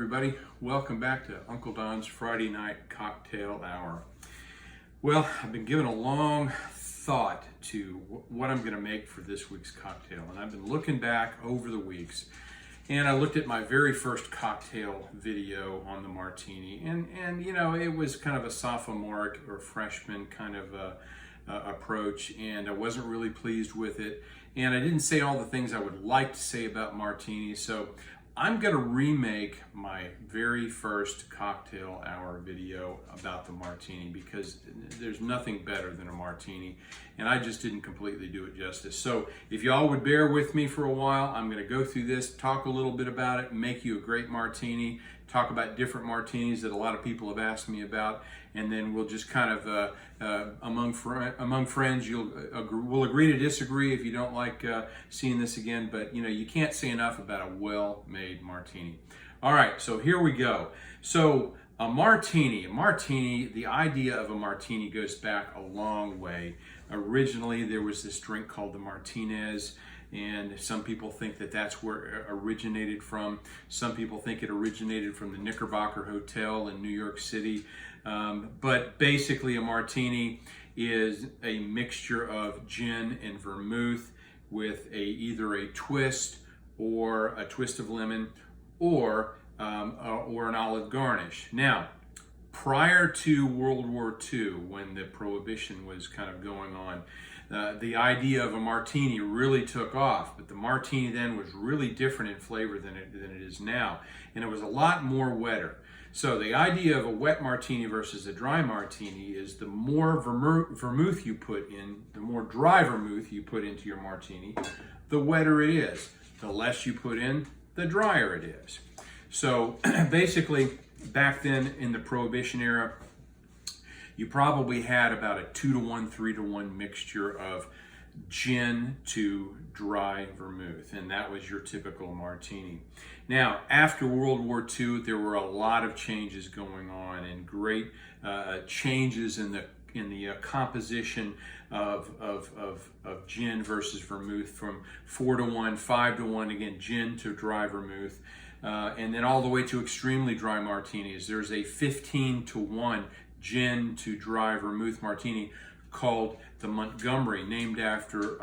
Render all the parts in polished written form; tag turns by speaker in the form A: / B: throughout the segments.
A: everybody. Welcome back to Uncle Don's Friday Night Cocktail Hour. Well, I've been given a long thought to what I'm going to make for this week's cocktail, and I've been looking back over the weeks, and I looked at my very first cocktail video on the martini, and you know, it was kind of a sophomoric or freshman kind of approach, and I wasn't really pleased with it, and I didn't say all the things I would like to say about martinis. So I'm going to remake my very first cocktail hour video about the martini because there's nothing better than a martini, and I just didn't completely do it justice. So if y'all would bear with me for a while, I'm going to go through this, talk a little bit about it, make you a great martini, talk about different martinis that a lot of people have asked me about, and then we'll just kind of among friends, we'll agree to disagree if you don't like seeing this again. But you know, you can't say enough about a well-made martini. All right, so here we go. So a martini, the idea of a martini goes back a long way. Originally, there was this drink called the Martinez, and some people think that that's where it originated from. Some people think it originated from the Knickerbocker Hotel in New York City. But basically, a martini is a mixture of gin and vermouth with either a twist or a twist of lemon or an olive garnish. Now, prior to World War II, when the Prohibition was kind of going on, the idea of a martini really took off, but the martini then was really different in flavor than it is now, and it was a lot more wetter. So the idea of a wet martini versus a dry martini is the more vermouth you put in, the more dry vermouth you put into your martini, the wetter it is. The less you put in, the drier it is. So basically, back then in the Prohibition era, you probably had about a 2-to-1, 3-to-1 mixture of gin to dry vermouth, and that was your typical martini. Now, after World War II, there were a lot of changes going on, and great changes in the composition of gin versus vermouth, from 4-to-1, 5-to-1, again, gin to dry vermouth, and then all the way to extremely dry martinis. There's a 15-to-1 gin to dry vermouth martini called the Montgomery, named after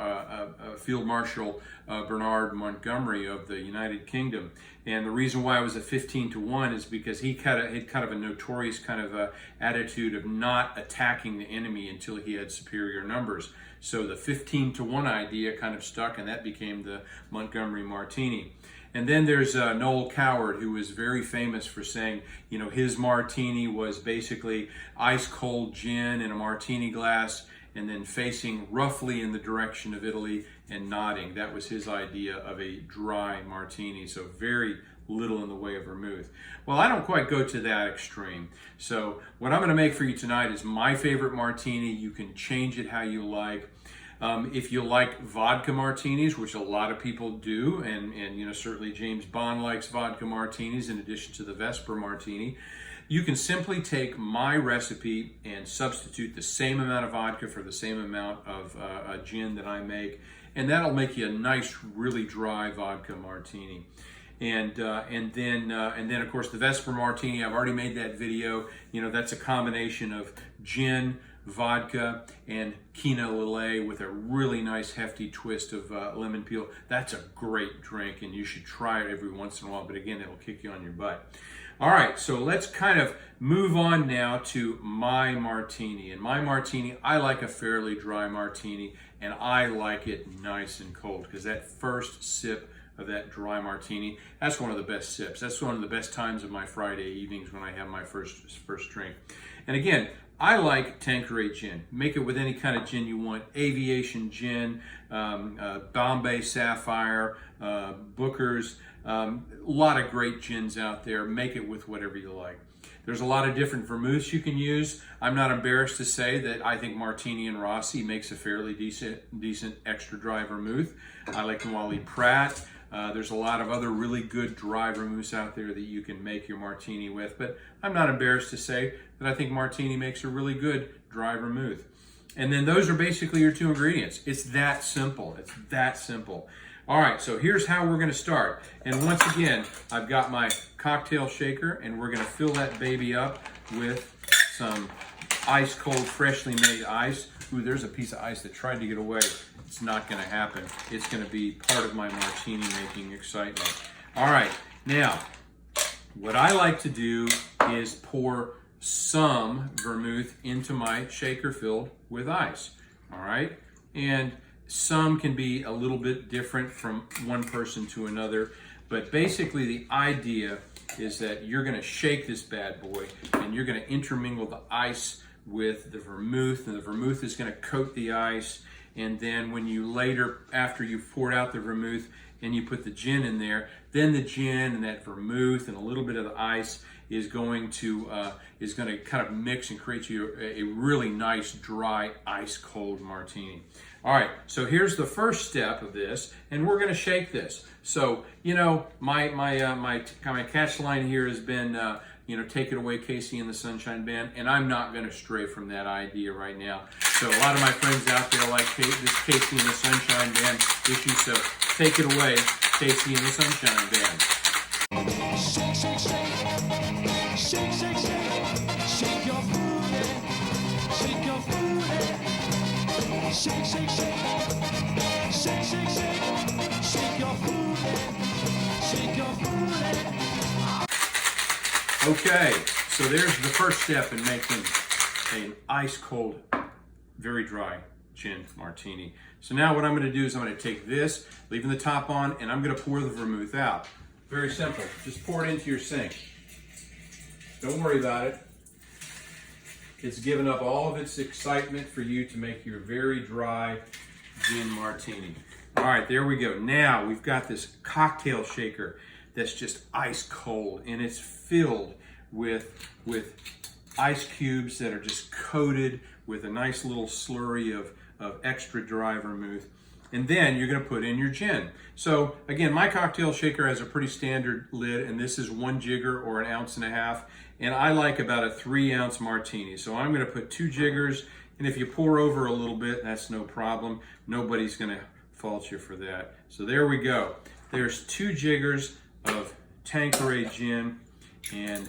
A: Field Marshal Bernard Montgomery of the United Kingdom. And the reason why it was a 15-to-1 is because he had kind of a notorious kind of attitude of not attacking the enemy until he had superior numbers. So the 15-to-1 idea kind of stuck, and that became the Montgomery Martini. And then there's Noel Coward, who was very famous for saying, you know, his martini was basically ice cold gin in a martini glass and then facing roughly in the direction of Italy and nodding. That was his idea of a dry martini, so very little in the way of vermouth. Well, I don't quite go to that extreme. So what I'm going to make for you tonight is my favorite martini. You can change it how you like. If you like vodka martinis, which a lot of people do, and you know, certainly James Bond likes vodka martinis in addition to the Vesper martini, you can simply take my recipe and substitute the same amount of vodka for the same amount of gin that I make, and that'll make you a nice, really dry vodka martini. And then of course the Vesper martini, I've already made that video. You know, that's a combination of gin, vodka, and Quina Lillet with a really nice hefty twist of lemon peel. That's a great drink, and you should try it every once in a while, but again, it'll kick you on your butt. All right, so let's kind of move on now to my martini. And my martini, I like a fairly dry martini, and I like it nice and cold, because that first sip of that dry martini, that's one of the best sips. That's one of the best times of my Friday evenings when I have my first drink. And again, I like Tanqueray gin. Make it with any kind of gin you want. Aviation gin, Bombay Sapphire, Booker's. A lot of great gins out there. Make it with whatever you like. There's a lot of different vermouths you can use. I'm not embarrassed to say that I think Martini and Rossi makes a fairly decent extra dry vermouth. I like Wally Pratt. There's a lot of other really good dry vermouths out there that you can make your martini with, but I'm not embarrassed to say that I think Martini makes a really good dry vermouth. And then those are basically your two ingredients. It's that simple. It's that simple. All right, so here's how we're gonna start. And once again, I've got my cocktail shaker, and we're gonna fill that baby up with some ice cold, freshly made ice. Ooh, there's a piece of ice that tried to get away. It's not gonna happen. It's gonna be part of my martini making excitement. All right, now, what I like to do is pour some vermouth into my shaker filled with ice, all right? And some can be a little bit different from one person to another, but basically the idea is that you're gonna shake this bad boy and you're gonna intermingle the ice with the vermouth, and the vermouth is gonna coat the ice, and then when you later, after you've poured out the vermouth and you put the gin in there, then the gin and that vermouth and a little bit of the ice is going to kind of mix and create you a really nice dry ice cold martini. All right, so here's the first step of this, and we're going to shake this. So you know my catch line here has been take it away, Casey and the Sunshine Band, and I'm not going to stray from that idea right now. So a lot of my friends out there like this Casey and the Sunshine Band issue, so take it away, Casey and the Sunshine Band.
B: Shake, shake, shake, shake, shake, shake, shake your booty, shake your booty, shake, shake, shake, shake, shake, shake, shake your booty, shake your booty.
A: Okay, so there's the first step in making an ice cold, very dry gin martini. So now what I'm going to do is I'm going to take this, leaving the top on, and I'm going to pour the vermouth out. Very simple. Just pour it into your sink. Don't worry about it. It's given up all of its excitement for you to make your very dry gin martini. All right, there we go. Now we've got this cocktail shaker that's just ice cold, and it's filled with ice cubes that are just coated with a nice little slurry of extra dry vermouth. And then you're going to put in your gin. So again, my cocktail shaker has a pretty standard lid, and this is 1 jigger or 1.5 ounces. And I like about a 3-ounce martini. So I'm going to put 2 jiggers, and if you pour over a little bit, that's no problem. Nobody's going to fault you for that. So there we go. There's 2 jiggers of Tanqueray gin, and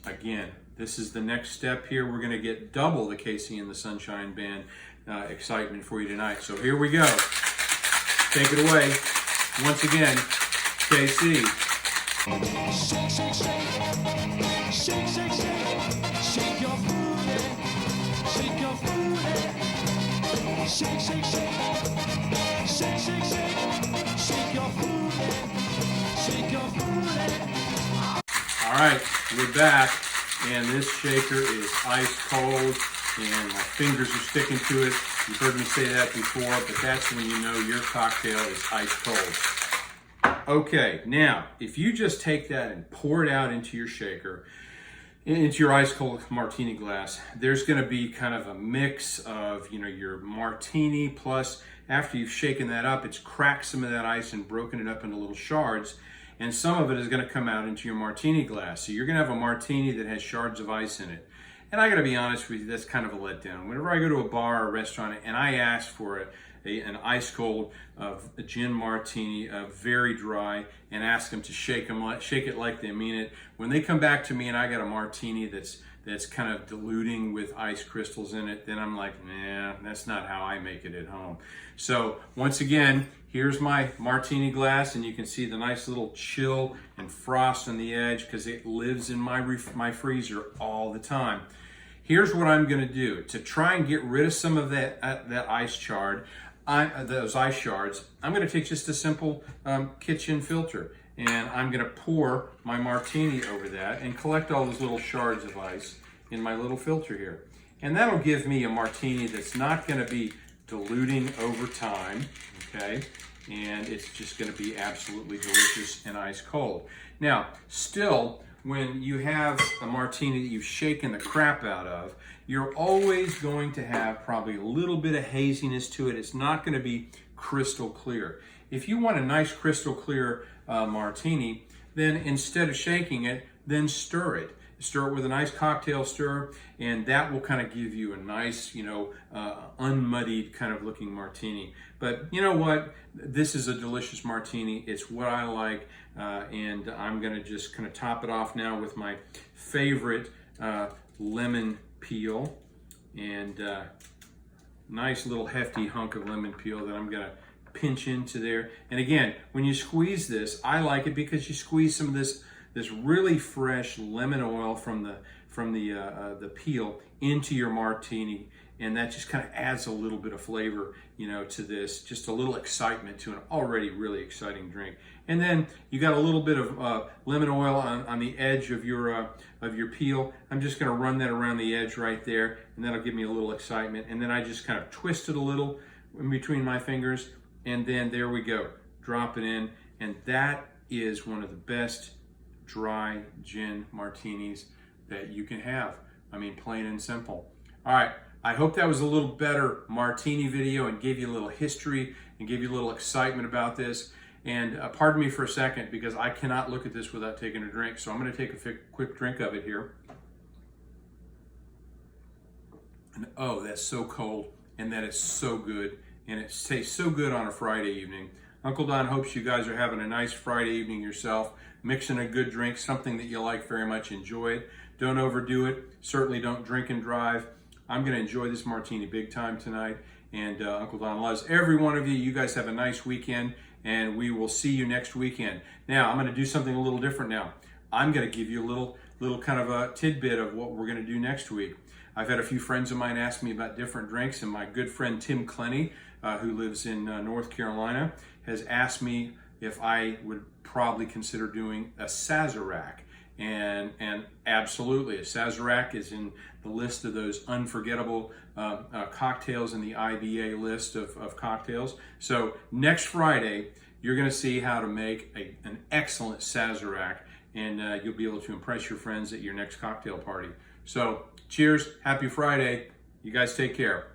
A: again, this is the next step here. We're going to get double the Casey and the Sunshine Band excitement for you tonight. So here we go. Take it away. Once again, KC.
B: Shake, shake, shake, shake, shake, shake, shake your booty, shake your booty, shake, shake, shake, shake, shake, shake, shake your booty, shake your booty.
A: All right, we're back, and this shaker is ice cold, and my fingers are sticking to it. You've heard me say that before, but that's when you know your cocktail is ice cold. Okay, now, if you just take that and pour it out into your shaker, into your ice cold martini glass, there's gonna be kind of a mix of, your martini plus, after you've shaken that up, it's cracked some of that ice and broken it up into little shards, and some of it is gonna come out into your martini glass. So you're gonna have a martini that has shards of ice in it. And I gotta be honest with you, that's kind of a letdown. Whenever I go to a bar or a restaurant and I ask for an ice cold a gin martini, very dry, and ask them to shake it like they mean it, when they come back to me and I got a martini that's kind of diluting with ice crystals in it, then I'm like, nah, that's not how I make it at home. So once again, here's my martini glass, and you can see the nice little chill and frost on the edge because it lives in my freezer all the time. Here's what I'm going to do to try and get rid of some of that ice chard, those ice shards. I'm going to take just a simple kitchen filter, and I'm going to pour my martini over that and collect all those little shards of ice in my little filter here. And that'll give me a martini that's not going to be diluting over time, okay? And it's just going to be absolutely delicious and ice cold. Now, still, when you have a martini that you've shaken the crap out of, you're always going to have probably a little bit of haziness to it. It's not going to be crystal clear. If you want a nice crystal clear martini, then instead of shaking it, then stir it. stir it with a nice cocktail stir, and that will kind of give you a nice, unmuddied kind of looking martini. But you know what? This is a delicious martini. It's what I like, and I'm going to just kind of top it off now with my favorite lemon peel, and nice little hefty hunk of lemon peel that I'm going to pinch into there. And again, when you squeeze this, I like it because you squeeze some of this really fresh lemon oil from the peel into your martini, and that just kind of adds a little bit of flavor, to this, just a little excitement to an already really exciting drink. And then you got a little bit of lemon oil on the edge of your peel. I'm just going to run that around the edge right there, and that'll give me a little excitement. And then I just kind of twist it a little in between my fingers, and then there we go. Drop it in, and that is one of the best dry gin martinis that you can have. I mean, plain and simple. All right, I hope that was a little better martini video and gave you a little history and gave you a little excitement about this. And pardon me for a second, because I cannot look at this without taking a drink. So I'm going to take a quick drink of it here. And oh, that's so cold, and that is so good, and it tastes so good on a Friday evening. Uncle Don hopes you guys are having a nice Friday evening yourself, mixing a good drink, something that you like very much. Enjoy it. Don't overdo it. Certainly don't drink and drive. I'm going to enjoy this martini big time tonight, and Uncle Don loves every one of you. You guys have a nice weekend, and we will see you next weekend. Now, I'm going to do something a little different now. I'm going to give you a little kind of a tidbit of what we're going to do next week. I've had a few friends of mine ask me about different drinks, and my good friend Tim Clenny, who lives in North Carolina, has asked me if I would probably consider doing a Sazerac. And absolutely, a Sazerac is in the list of those unforgettable cocktails in the IBA list of cocktails. So next Friday, you're going to see how to make an excellent Sazerac, and you'll be able to impress your friends at your next cocktail party. So cheers, happy Friday. You guys take care.